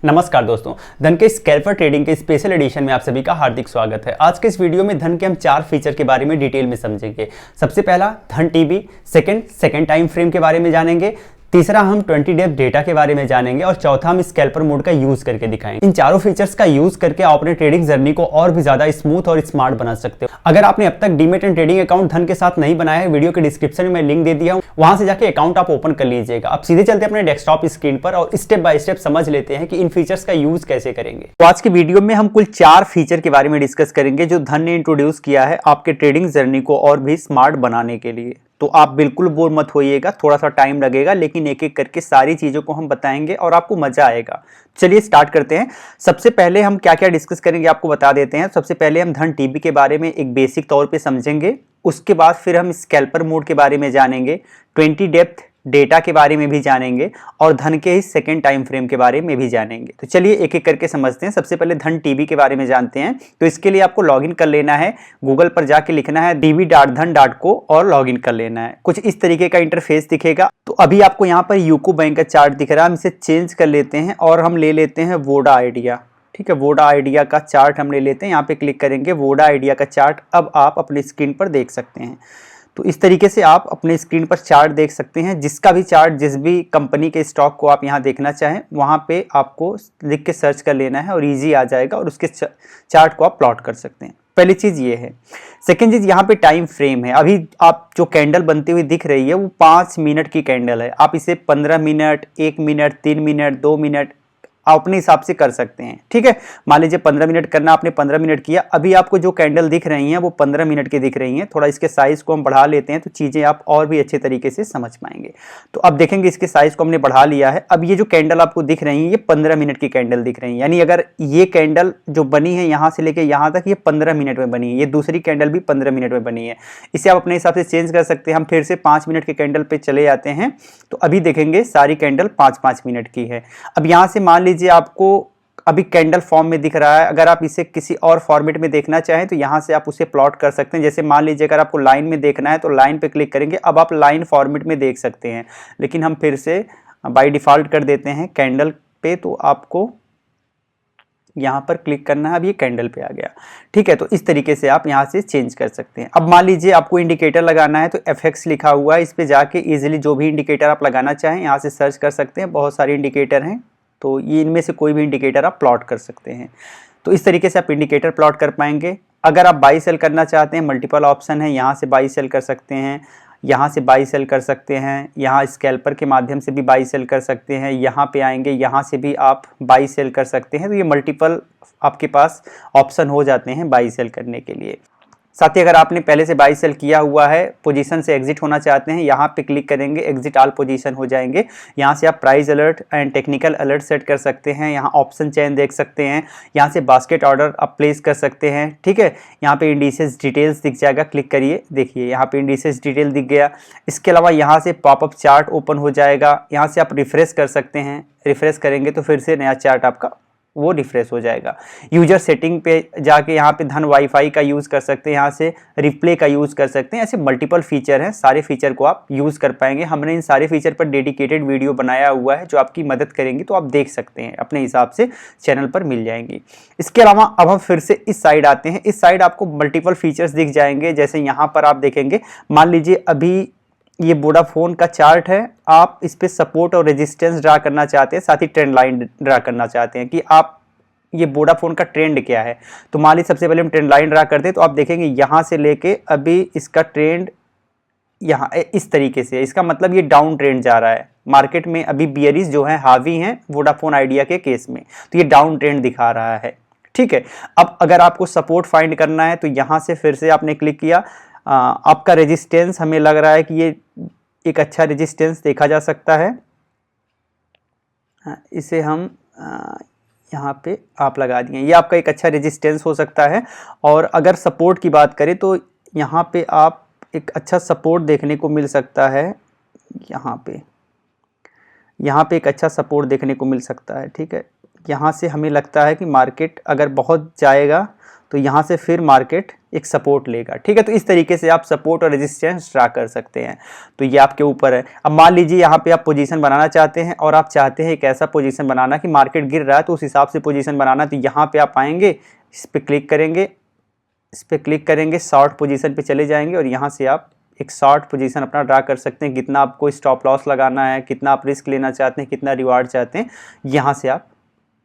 नमस्कार दोस्तों, धन के स्कैल्पर ट्रेडिंग के स्पेशल एडिशन में आप सभी का हार्दिक स्वागत है। आज के इस वीडियो में धन के हम 4 फीचर के बारे में डिटेल में समझेंगे। सबसे पहला धन टीवी, सेकंड टाइम फ्रेम के बारे में जानेंगे, तीसरा हम 20 डेप्थ डेटा के बारे में जानेंगे और चौथा हम स्कैल्पर मोड का यूज करके दिखाएंगे। इन चारों फीचर्स का यूज करके आप अपने ट्रेडिंग जर्नी को और भी ज्यादा स्मूथ और स्मार्ट बना सकते हो। अगर आपने अब तक डीमैट एंड ट्रेडिंग अकाउंट धन के साथ नहीं बनाया है, वीडियो के डिस्क्रिप्शन में मैं लिंक दे दिया हूं, वहां से जाके अकाउंट आप ओपन कर लीजिएगा। अब सीधे चलते अपने डेस्कटॉप स्क्रीन पर और स्टेप बाय स्टेप समझ लेते हैं कि इन फीचर्स का यूज कैसे करेंगे। तो आज की वीडियो में हम कुल 4 फीचर के बारे में डिस्कस करेंगे जो धन ने इंट्रोड्यूस किया है आपके ट्रेडिंग जर्नी को और भी स्मार्ट बनाने के लिए। तो आप बिल्कुल बोर मत होइएगा, थोड़ा सा टाइम लगेगा लेकिन एक एक करके सारी चीजों को हम बताएंगे और आपको मजा आएगा। चलिए स्टार्ट करते हैं। सबसे पहले हम क्या क्या डिस्कस करेंगे आपको बता देते हैं। सबसे पहले हम धन टीवी के बारे में एक बेसिक तौर पे समझेंगे, उसके बाद फिर हम स्कैल्पर मोड के बारे में जानेंगे, 20 डेप्थ डेटा के बारे में भी जानेंगे और धन के ही सेकंड टाइम फ्रेम के बारे में भी जानेंगे। तो चलिए एक एक करके समझते हैं। सबसे पहले धन टीवी के बारे में जानते हैं। तो इसके लिए आपको लॉगिन कर लेना है, गूगल पर जाके लिखना है tv.dhan.co और लॉगिन कर लेना है। कुछ इस तरीके का इंटरफेस दिखेगा। तो अभी आपको यहाँ पर यूको बैंक का चार्ट दिख रहा है, हम इसे चेंज कर लेते हैं और हम ले लेते हैं वोडा आइडिया। ठीक है, वोडा आइडिया का चार्ट हम ले लेते हैं, यहाँ पे क्लिक करेंगे, वोडा आइडिया का चार्ट अब आप अपनी स्क्रीन पर देख सकते हैं। तो इस तरीके से आप अपने स्क्रीन पर चार्ट देख सकते हैं। जिसका भी चार्ट, जिस भी कंपनी के स्टॉक को आप यहाँ देखना चाहें वहाँ पे आपको लिख के सर्च कर लेना है और इजी आ जाएगा और उसके चार्ट को आप प्लॉट कर सकते हैं। पहली चीज़ ये है। सेकेंड चीज़, यहाँ पे टाइम फ्रेम है। अभी आप जो कैंडल बनती हुई दिख रही है वो 5 मिनट की कैंडल है। आप इसे 15 मिनट, 1 मिनट, 3 मिनट, 2 मिनट आप अपने हिसाब से कर सकते हैं। ठीक है, मान लीजिए 15 मिनट करना, आपने 15 मिनट किया। अभी आपको जो कैंडल दिख रही हैं वो 15 मिनट की दिख रही हैं। थोड़ा इसके साइज को हम बढ़ा लेते हैं तो चीज़ें आप और भी अच्छे तरीके से समझ पाएंगे। तो अब देखेंगे इसके साइज को हमने बढ़ा लिया है। अब ये जो कैंडल आपको दिख रही है ये 15 मिनट की कैंडल दिख रही है, यानी अगर ये कैंडल जो बनी है यहाँ से लेके यहाँ तक ये 15 मिनट में बनी है, ये दूसरी कैंडल भी 15 मिनट में बनी है। इसे आप अपने हिसाब से चेंज कर सकते हैं। हम फिर से 5 मिनट के कैंडल पे चले जाते हैं तो अभी देखेंगे सारी कैंडल 5-5 मिनट की है। अब यहाँ से मान लीजिए आपको अभी कैंडल फॉर्म में दिख रहा है, अगर आप इसे किसी और फॉर्मेट में देखना चाहें तो यहाँ से आप उसे प्लॉट कर सकते हैं। जैसे मान लीजिए अगर आपको लाइन में देखना है तो लाइन पे क्लिक करेंगे, अब आप लाइन फॉर्मेट में देख सकते हैं। लेकिन हम फिर से बाय डिफ़ॉल्ट कर देते हैं कैंडल पे, तो आपको यहाँ पर क्लिक करना है। अब ये कैंडल पे आ गया। ठीक है, तो इस तरीके से आप यहाँ से चेंज कर सकते हैं। अब मान लीजिए आपको इंडिकेटर लगाना है तो FX लिखा हुआ है, इस पे जाके इजीली जो भी इंडिकेटर आप लगाना चाहें यहाँ से सर्च कर सकते हैं। बहुत सारे इंडिकेटर हैं तो ये इनमें से कोई भी इंडिकेटर आप प्लॉट कर सकते हैं। तो इस तरीके से आप इंडिकेटर प्लॉट कर पाएंगे। अगर आप बाई सेल करना चाहते हैं, मल्टीपल ऑप्शन है, यहाँ से बाई सेल कर सकते हैं, यहाँ से बाई सेल कर सकते हैं, यहाँ स्कैल्पर के माध्यम से भी बाई सेल कर सकते हैं, यहाँ पे आएंगे, यहाँ से भी आप बाई सेल कर सकते हैं। तो ये मल्टीपल आपके पास ऑप्शन हो जाते हैं बाई सेल करने के लिए। साथ ही अगर आपने पहले से बाई सेल किया हुआ है, पोजीशन से एग्जिट होना चाहते हैं, यहाँ पे क्लिक करेंगे, एग्जिट ऑल पोजीशन हो जाएंगे। यहाँ से आप price alert and technical alert set कर सकते हैं, यहाँ ऑप्शन चेन देख सकते हैं, यहाँ से बास्केट ऑर्डर आप प्लेस कर सकते हैं। ठीक है, यहाँ पे इंडिसेस डिटेल्स दिख जाएगा, क्लिक करिए, देखिए यहाँ पे इंडिसेस डिटेल दिख गया। इसके अलावा यहाँ से पॉपअप चार्ट ओपन हो जाएगा, यहाँ से आप रिफ्रेश कर सकते हैं। रिफ्रेश करेंगे तो फिर से नया चार्ट आपका वो रिफ्रेश हो जाएगा। यूजर सेटिंग पे जाके यहाँ पे धन वाईफाई का यूज़ कर सकते हैं, यहाँ से रिप्ले का यूज़ कर सकते हैं। ऐसे मल्टीपल फीचर हैं, सारे फीचर को आप यूज़ कर पाएंगे। हमने इन सारे फीचर पर डेडिकेटेड वीडियो बनाया हुआ है जो आपकी मदद करेंगे, तो आप देख सकते हैं, अपने हिसाब से चैनल पर मिल जाएंगी। इसके अलावा अब हम फिर से इस साइड आते हैं। इस साइड आपको मल्टीपल फीचर्स दिख जाएंगे। जैसे यहाँ पर आप देखेंगे, मान लीजिए अभी ये वोडाफोन का चार्ट है, आप इस पे सपोर्ट और रेजिस्टेंस ड्रा करना चाहते हैं, साथ ही ट्रेंड लाइन ड्रा करना चाहते हैं कि आप ये वोडाफोन का ट्रेंड क्या है। तो मान लीजिए सबसे पहले हम ट्रेंड लाइन ड्रा करते हैं तो आप देखेंगे यहाँ से लेके अभी इसका ट्रेंड यहाँ इस तरीके से, इसका मतलब ये डाउन ट्रेंड जा रहा है। मार्केट में अभी बियरिश जो है हावी हैं वोडाफोन आइडिया के केस में, तो ये डाउन ट्रेंड दिखा रहा है। ठीक है, अब अगर आपको सपोर्ट फाइंड करना है तो यहाँ से फिर से आपने क्लिक किया, आपका रेजिस्टेंस हमें लग रहा है कि ये एक अच्छा रेजिस्टेंस देखा जा सकता है। इसे हम यहाँ पे आप लगा दिए, ये आपका एक अच्छा रेजिस्टेंस हो सकता है। और अगर सपोर्ट की बात करें तो यहाँ पे आप एक अच्छा सपोर्ट देखने को मिल सकता है। यहाँ पे एक अच्छा सपोर्ट देखने को मिल सकता है। ठीक है, यहाँ से हमें लगता है कि मार्केट अगर बहुत जाएगा तो यहाँ से फिर मार्केट एक सपोर्ट लेगा, ठीक है। तो इस तरीके से आप सपोर्ट और रेजिस्टेंस ड्रा कर सकते हैं, तो ये आपके ऊपर है। अब मान लीजिए यहाँ पे आप पोजीशन बनाना चाहते हैं और आप चाहते हैं एक ऐसा पोजीशन बनाना कि मार्केट गिर रहा है तो उस हिसाब से पोजीशन बनाना, तो यहाँ पे आप आएंगे, इस पर क्लिक करेंगे, इस पर क्लिक करेंगे, शॉर्ट पोजीशन पे चले जाएंगे और यहाँ से आप एक शॉर्ट पोजीशन अपना ड्रा कर सकते हैं। कितना आपको स्टॉप लॉस लगाना है, कितना आप रिस्क लेना चाहते हैं, कितना रिवार्ड चाहते हैं, यहाँ से आप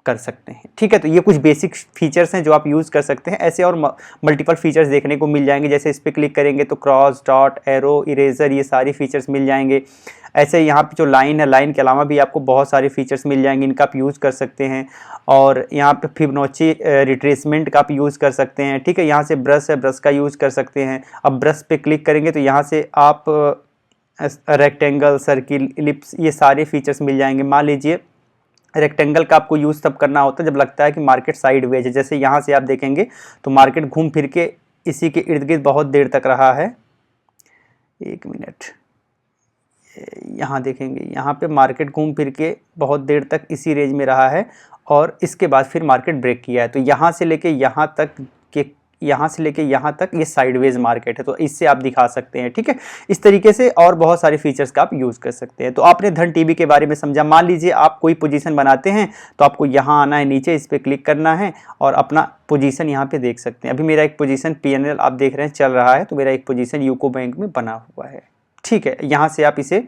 कर सकते हैं, ठीक है। तो ये कुछ बेसिक फीचर्स हैं जो आप यूज़ कर सकते हैं। ऐसे और मल्टीपल फीचर्स देखने को मिल जाएंगे, जैसे इस पर क्लिक करेंगे तो क्रॉस, डॉट, एरो, इरेजर, ये सारी फीचर्स मिल जाएंगे। ऐसे यहाँ पे जो लाइन है, लाइन के अलावा भी आपको बहुत सारे फीचर्स मिल जाएंगे, इनका आप यूज़ कर सकते हैं। और यहाँ पे फिबोनाची रिट्रेसमेंट का आप यूज़ कर सकते हैं, ठीक है। यहाँ से ब्रश है, ब्रश का यूज़ कर सकते हैं। अब ब्रश पे क्लिक करेंगे तो यहाँ से आप रेक्टेंगल, सर्किल, इलिप्स, ये सारे फीचर्स मिल जाएंगे। मान लीजिए रेक्टेंगल का आपको यूज़ तब करना होता है जब लगता है कि मार्केट साइडवेज है। जैसे यहाँ से आप देखेंगे तो मार्केट घूम फिर के इसी के इर्द गिर्द बहुत देर तक रहा है। एक मिनट, यहाँ देखेंगे, यहाँ पे मार्केट घूम फिर के बहुत देर तक इसी रेंज में रहा है और इसके बाद फिर मार्केट ब्रेक किया है। तो यहाँ से लेके यहाँ तक के, यहाँ से लेके यहाँ तक ये साइडवेज मार्केट है, तो इससे आप दिखा सकते हैं, ठीक है। इस तरीके से और बहुत सारे फीचर्स का आप यूज़ कर सकते हैं। तो आपने धन टीवी के बारे में समझा। मान लीजिए आप कोई पोजीशन बनाते हैं तो आपको यहाँ आना है, नीचे इस पर क्लिक करना है और अपना पोजीशन यहाँ पे देख सकते हैं। अभी मेरा एक पोजीशन PNL आप देख रहे हैं चल रहा है, तो मेरा एक पोजीशन यूको बैंक में बना हुआ है, ठीक है। यहाँ से आप इसे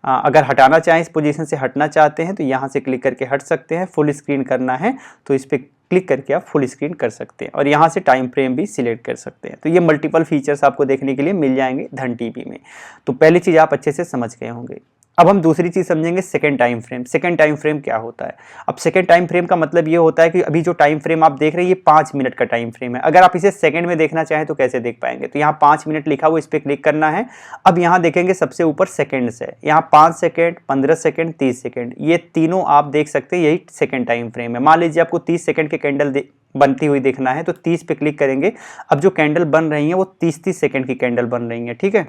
अगर हटाना चाहें, इस पोजीशन से हटना चाहते हैं तो यहाँ से क्लिक करके हट सकते हैं। फुल स्क्रीन करना है तो इस पर क्लिक करके आप फुल स्क्रीन कर सकते हैं और यहाँ से टाइम फ्रेम भी सिलेक्ट कर सकते हैं। तो ये मल्टीपल फीचर्स आपको देखने के लिए मिल जाएंगे धन टीवी में। तो पहली चीज़ आप अच्छे से समझ गए होंगे। अब हम दूसरी चीज़ समझेंगे, second time frame. Second time frame क्या होता है? अब सेकंड टाइम फ्रेम का मतलब ये होता है कि अभी जो टाइम फ्रेम आप देख रहे हैं ये 5 मिनट का टाइम फ्रेम है। अगर आप इसे सेकंड में देखना चाहें तो कैसे देख पाएंगे? तो यहाँ 5 मिनट लिखा हुआ, इस पर क्लिक करना है। अब यहाँ देखेंगे सबसे ऊपर सेकेंड्स है, यहाँ 5 सेकेंड, 15 सेकेंड, 30 सेकेंड, ये तीनों आप देख सकते हैं, यही सेकेंड टाइम फ्रेम है। मान लीजिए आपको 30 सेकेंड के कैंडल बनती हुई देखना है तो 30 पे क्लिक करेंगे। अब जो कैंडल बन रही है वो 30-30 सेकेंड की कैंडल बन रही है, ठीक है।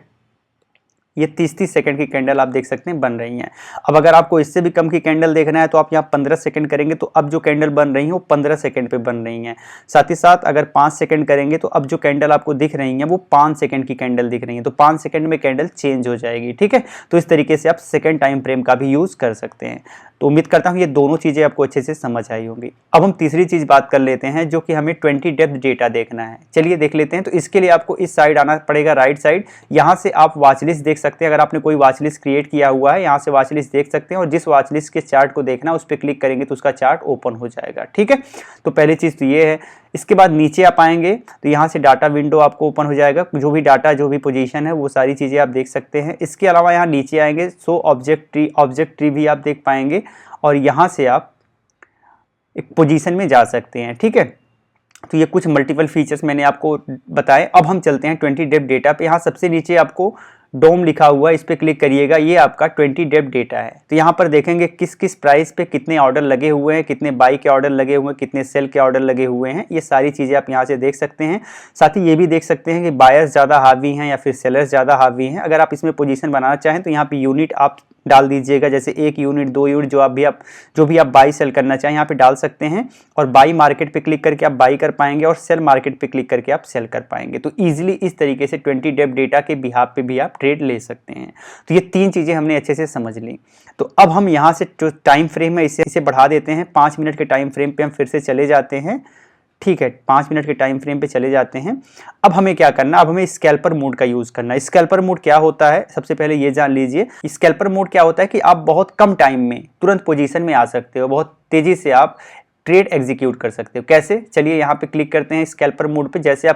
ये 30-30 सेकंड की कैंडल आप देख सकते हैं बन रही हैं। अब अगर आपको इससे भी कम की कैंडल देखना है तो आप यहाँ 15 सेकंड करेंगे तो अब जो कैंडल बन रही हैं वो 15 सेकंड पे बन रही हैं। साथ ही साथ अगर 5 सेकंड करेंगे तो अब जो कैंडल आपको दिख रही हैं वो 5 सेकंड की कैंडल दिख रही हैं, तो 5 सेकंड में कैंडल चेंज हो जाएगी, ठीक है। तो इस तरीके से आप सेकंड टाइम फ्रेम का भी यूज़ कर सकते हैं। तो उम्मीद करता हूँ ये दोनों चीज़ें आपको अच्छे से समझ आई होंगी। अब हम तीसरी चीज़ बात कर लेते हैं जो कि हमें 20 डेप्थ डेटा देखना है। चलिए देख लेते हैं। तो इसके लिए आपको इस साइड आना पड़ेगा, राइट साइड। यहाँ से आप वॉच लिस्ट देख सकते हैं। अगर आपने कोई वॉच लिस्ट क्रिएट किया हुआ है यहाँ से वॉच लिस्ट देख सकते हैं और जिस वॉच लिस्ट के चार्ट को देखना है उस पर क्लिक करेंगे तो उसका चार्ट ओपन हो जाएगा, ठीक है। तो पहली चीज़ तो ये है। इसके बाद नीचे आप आएंगे तो यहाँ से डाटा विंडो आपको ओपन हो जाएगा। जो भी डाटा, जो भी पोजीशन है वो सारी चीज़ें आप देख सकते हैं। इसके अलावा यहाँ नीचे आएंगे सो ऑब्जेक्ट ट्री भी आप देख पाएंगे और यहाँ से आप एक पोजीशन में जा सकते हैं, ठीक है। तो ये कुछ मल्टीपल फीचर्स मैंने आपको बताए। अब हम चलते हैं 20 डेप्थ डेटा पे। यहाँ सबसे नीचे आपको डोम लिखा हुआ है, इस पर क्लिक करिएगा। ये आपका 20 डेप्थ डेटा है। तो यहाँ पर देखेंगे किस किस प्राइस पे कितने ऑर्डर लगे हुए हैं, कितने बाई के ऑर्डर लगे हुए हैं, कितने सेल के ऑर्डर लगे हुए हैं, ये सारी चीज़ें आप यहाँ से देख सकते हैं। साथ ही ये भी देख सकते हैं कि बायर्स ज़्यादा हावी हैं या फिर सेलर्स ज़्यादा हावी हैं। अगर आप इसमें पोजीशन बनाना चाहें तो यहाँ पे यूनिट आप डाल दीजिएगा, जैसे 1 यूनिट, 2 यूनिट, जो भी आप बाई सेल करना चाहें यहाँ पे डाल सकते हैं। और बाई मार्केट पे क्लिक करके आप बाई कर पाएंगे और सेल मार्केट पे क्लिक करके आप सेल कर पाएंगे। तो ईजिली इस तरीके से 20 डेप्थ डेटा के बिहाफ पे भी आप ट्रेड ले सकते हैं। तो ये 3 चीज़ें हमने अच्छे से समझ ली। तो अब हम यहाँ से जो टाइम फ्रेम है इसे बढ़ा देते हैं। 5 मिनट के टाइम फ्रेम पे हम फिर से चले जाते हैं, ठीक है। 5 मिनट के टाइम फ्रेम पे चले जाते हैं। अब हमें क्या करना, अब हमें स्कैल्पर मोड का यूज़ करना है। स्कैल्पर मोड क्या होता है, सबसे पहले ये जान लीजिए। स्कैल्पर मोड क्या होता है कि आप बहुत कम टाइम में तुरंत पोजीशन में आ सकते हो, बहुत तेज़ी से आप ट्रेड एग्जीक्यूट कर सकते हो। कैसे? चलिए यहाँ पे क्लिक करते हैं स्कैल्पर मोड पे। जैसे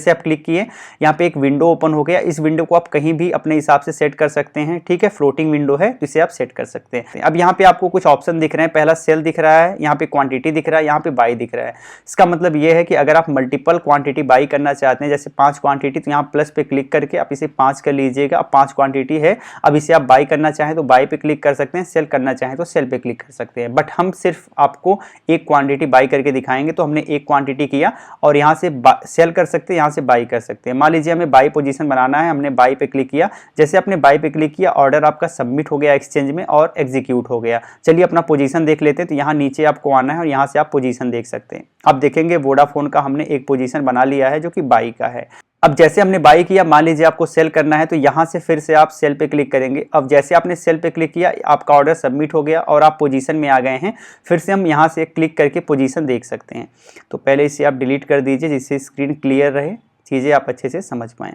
आप क्लिक किए यहाँ पे एक विंडो ओपन हो गया। इस विंडो को आप कहीं भी अपने हिसाब से सेट कर सकते हैं, ठीक है। फ्लोटिंग विंडो है तो इसे आप सेट कर सकते हैं। अब यहाँ पे आपको कुछ ऑप्शन दिख रहे हैं। पहला सेल दिख रहा है, यहाँ पे क्वांटिटी दिख रहा है, यहाँ पे बाई दिख रहा है। इसका मतलब ये है कि अगर आप मल्टीपल क्वांटिटी बाई करना चाहते हैं, जैसे 5 क्वांटिटी, तो यहाँ प्लस पे क्लिक करके आप इसे 5 कर लीजिएगा। अब 5 क्वांटिटी है, अब इसे आप बाई करना चाहें तो बाई पे क्लिक कर सकते हैं, सेल करना चाहें तो सेल पे क्लिक कर सकते हैं। बट हम सिर्फ आपको एक क्वांटिटी बाई करके दिखाएंगे, तो हमने एक क्वांटिटी किया और यहाँ से सेल कर सकते हैं, यहाँ से बाई कर सकते हैं। मान लीजिए हमें बाई पोजीशन बनाना है, हमने बाई पे क्लिक किया, जैसे आपने बाई पे क्लिक किया ऑर्डर आपका सबमिट हो गया एक्सचेंज में और एग्जीक्यूट हो गया। चलिए अपना पोजीशन देख लेते हैं। तो यहाँ नीचे आपको आना है और यहाँ से आप पोजीशन देख सकते हैं। अब देखेंगे वोडाफोन का हमने एक पोजीशन बना लिया है जो कि बाई का है। अब जैसे हमने बाई किया, मान लीजिए आपको सेल करना है, तो यहाँ से फिर से आप सेल पे क्लिक करेंगे। अब जैसे आपने सेल पे क्लिक किया, आपका ऑर्डर सबमिट हो गया और आप पोजीशन में आ गए हैं। फिर से हम यहाँ से क्लिक करके पोजीशन देख सकते हैं। तो पहले इसे आप डिलीट कर दीजिए जिससे स्क्रीन क्लियर रहे, चीज़ें आप अच्छे से समझ पाएँ।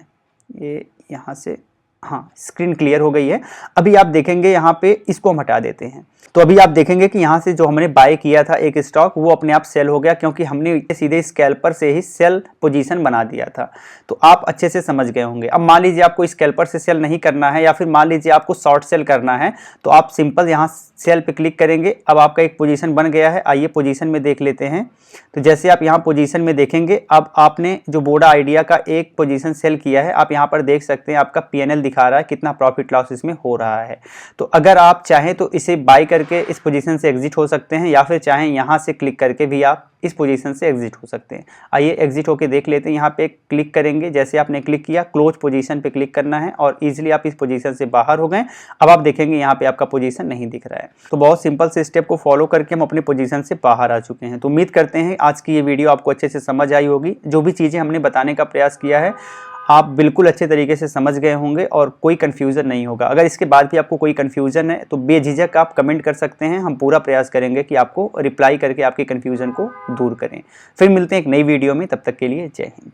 ये यहाँ से हाँ, स्क्रीन क्लियर हो गई है। अभी आप देखेंगे यहाँ पे इसको हम हटा देते हैं। तो अभी आप देखेंगे कि यहाँ से जो हमने बाय किया था एक स्टॉक, वो अपने आप सेल हो गया क्योंकि हमने सीधे स्कैल्पर से ही सेल पोजीशन बना दिया था। तो आप अच्छे से समझ गए होंगे। अब मान लीजिए आपको स्कैल्पर से सेल नहीं करना है या फिर मान लीजिए आपको शॉर्ट सेल करना है, तो आप सिंपल यहाँ सेल पे क्लिक करेंगे। अब आपका एक पोजीशन बन गया है। आइए पोजीशन में देख लेते हैं। तो जैसे आप यहाँ पोजीशन में देखेंगे, अब आपने जो वोडा आइडिया का एक पोजीशन सेल किया है, आप यहाँ पर देख सकते हैं आपका पीएनएल दिखा रहा है कितना प्रॉफिट लॉस इसमें हो रहा है। तो अगर आप चाहें तो इसे बाय करके इस पोजीशन से एग्जिट हो सकते हैं या फिर चाहें यहाँ से क्लिक करके भी आप इस पोजीशन से एग्जिट हो सकते हैं। आइए एग्जिट होके देख लेते हैं। यहाँ पे क्लिक करेंगे, जैसे आपने क्लिक किया क्लोज पोजीशन पे क्लिक करना है और इजीली आप इस पोजीशन से बाहर हो गए। अब आप देखेंगे यहाँ पे आपका पोजीशन नहीं दिख रहा है। तो बहुत सिंपल से स्टेप को फॉलो करके हम अपनी पोजीशन से बाहर आ चुके हैं। तो उम्मीद करते हैं आज की ये वीडियो आपको अच्छे से समझ आई होगी। जो भी चीज़ें हमने बताने का प्रयास किया है आप बिल्कुल अच्छे तरीके से समझ गए होंगे और कोई कन्फ्यूज़न नहीं होगा। अगर इसके बाद भी आपको कोई कन्फ्यूज़न है तो बेझिझक आप कमेंट कर सकते हैं। हम पूरा प्रयास करेंगे कि आपको रिप्लाई करके आपके कन्फ्यूज़न को दूर करें। फिर मिलते हैं एक नई वीडियो में, तब तक के लिए जय हिंद।